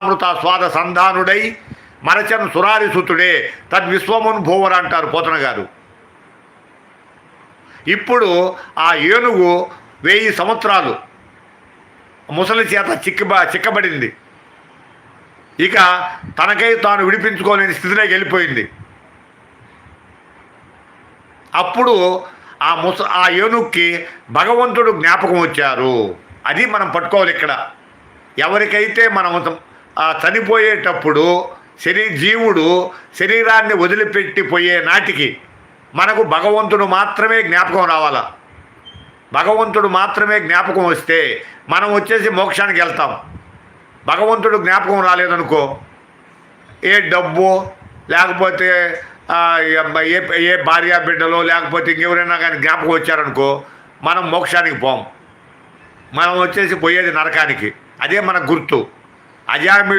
అమృత స్వాద సంధానుడై మరచన్ సురారిసుతుడే తద్విశ్వమున్ భూవర్ అంటారు పోతన గారు. ఇప్పుడు ఆ ఏనుగు 1000 సంవత్సరాలు ముసలి చేత చిక్కబడింది. ఇక తనకై తాను విడిపించుకోలేని స్థితిలోకి వెళ్ళిపోయింది. అప్పుడు ఆ ఏనుగుకి భగవంతుడు జ్ఞాపకం వచ్చారు. అది మనం పట్టుకోవాలి ఇక్కడ. ఎవరికైతే మనం చనిపోయేటప్పుడు జీవుడు శరీరాన్ని వదిలిపెట్టిపోయే నాటికి మనకు భగవంతుడు మాత్రమే జ్ఞాపకం రావాలా. భగవంతుడు మాత్రమే జ్ఞాపకం వస్తే మనం వచ్చేసి మోక్షానికి వెళ్తాం. భగవంతుడు జ్ఞాపకం రాలేదనుకో, ఏ డబ్బు లేకపోతే ఏ భార్య బిడ్డలో లేకపోతే ఇంకెవరైనా కానీ జ్ఞాపకం వచ్చారనుకో మనం మోక్షానికి పోం. మనం వచ్చేసి పోయేది నరకానికి. అదే మన గుర్తు. అజామి